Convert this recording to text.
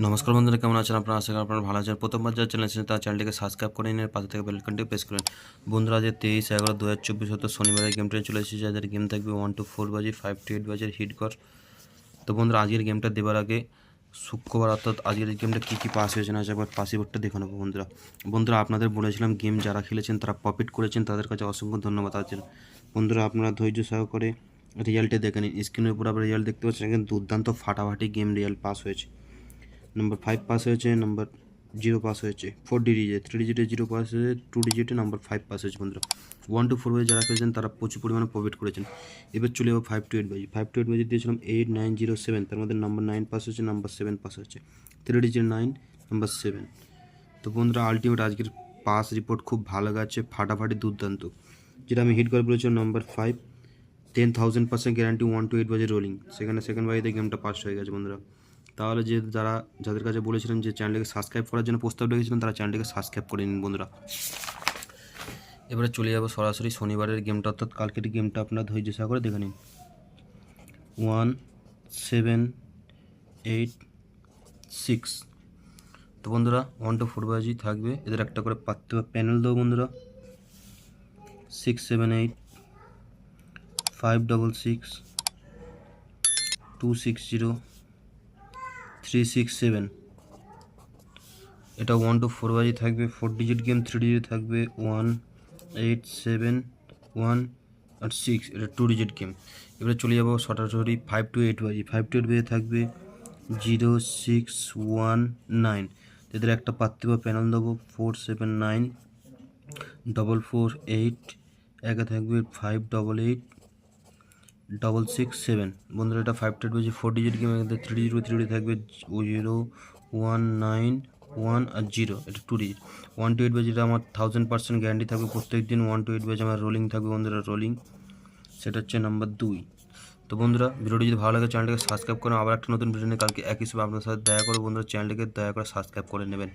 নমস্কার বন্ধুরা, কেমন আছেন আপনারা? আশা করি আপনারা ভালো আছেন। প্রথমবার যারা চ্যানেল আছেন তার চ্যানেলটিকে সাবস্ক্রাইব করে নিন, পাশে থেকে বেল আইকনটি প্রেস করুন। বন্ধুরা, আজ 23/11/2024 হতো শনিবারের গেম ট্রেন চলে এসেছে, যাদের গেম থাকবে 1 to 4 বাজি, 5 to 8 বাজের হিট কর। তো বন্ধুরা, আজকের গেমটা দেওয়ার আগে শুক্রবার অর্থাৎ আজকের গেমটা কী কী পাস হয়েছে না একবার পাসিবোর্ডটা দেখে নেবো। বন্ধুরা আপনাদের বলেছিলাম গেম যারা খেলেছেন তারা প্রফিট করেছেন, তাদের কাছে অসংখ্য ধন্যবাদ আছেন। বন্ধুরা আপনারা ধৈর্য সহকারে রেজাল্টে দেখে নিন। স্ক্রিনের উপর আপনারা রেজাল্ট দেখতে পাচ্ছেন, এখানে দুর্দান্ত ফাটাফাটি গেম রেজাল্ট পাস হয়েছে। নাম্বার 5 পাস হয়েছে, নাম্বার 0 পাস হয়েছে, 4 ডিজিটে 3 ডিজিটে 0 পাস হয়েছে, 2 ডিজিটে নাম্বার 5 পাস হয়েছে। বন্ধুরা 1 to 4 বাজে যারা খেলেছেন তারা প্রচুর পরিমাণে প্রফিট করেছেন। এবার চলে যাবো 5 to 8 বাজি। 5 to 8 বাজি দিয়েছিলাম 8 9 0 7, তার মধ্যে নাম্বার 9 পাস হয়েছে, নাম্বার 7 পাস হয়েছে, 3 ডিজিট 9 নাম্বার 7। তো বন্ধুরা আলটিমেট আজকের পাস রিপোর্ট খুব ভালো গেছে, ফাটাফাটি দুর্দান্ত। যেটা আমি হিট করে বলেছিলাম নাম্বার 5, 10,000% গ্যারান্টি 1 to 8 বাজে রোলিং, সেখানে সেকেন্ড বাজিতে গেমটা পাস হয়ে গেছে। বন্ধুরা তাহলে যাদের কাছে বলেছিলাম যে চ্যানেলটিকে সাবস্ক্রাইব করার জন্য প্রস্তাব রেখেছিলেন, তারা চ্যানেলটিকে সাবস্ক্রাইব করে নিন। বন্ধুরা এবারে চলে যাবো সরাসরি শনিবারের গেমটা, অর্থাৎ কালকের গেমটা আপনারা ধৈর্য সহকারে দেখে নিন। 1 7 8 6। তো বন্ধুরা 1 to 4 বাজি থাকবে, এদের একটা করে প্যানেল দেবো। বন্ধুরা 6 7 8 5 6 6 2 6 0 3 6 7। এটা 1 to 4 বাজি থাকবে, 4 ডিজিট গেম, 3 ডিজিট থাকবে 1 8 7 1 আর 6, এটা 2 ডিজিট গেম। এবারে চলে যাবো সরাসরি 5 to 8 বাজি। 5 to 8 বাজে থাকবে 0 6 1 9, এদের একটা পার্থিব প্যানেল দেবো 4 7 9 4 4 8, একে থাকবে 5 8 8 6 6 7। বন্ধুরা এটা 5 to 8 বাজি 4 ডিজিট গেম, এদের 3 ডিজিট 3 ডিজিট থাকবে 0 1 9 1 আর 0, এটা 2 ডিজিট। 1 to 8 বাজিটা আমার 1000% গ্যারান্টি থাকবে প্রত্যেক দিন। 1 to 8 বাজে আমার রোলিং থাকবে। বন্ধুরা রোলিং সেটা হচ্ছে নাম্বার 2। তো বন্ধুরা ভিডিওটি যদি ভালো লাগে চ্যানেলটিকে সাবস্ক্রাইব করুন। আবার একটা নতুন ভিডিও নিয়ে কালকে একই সময় আপনার সাথে দেখা করবো। বন্ধুরা চ্যানেলটিকে দয়া করে সাবস্ক্রাইব করে নেবেন।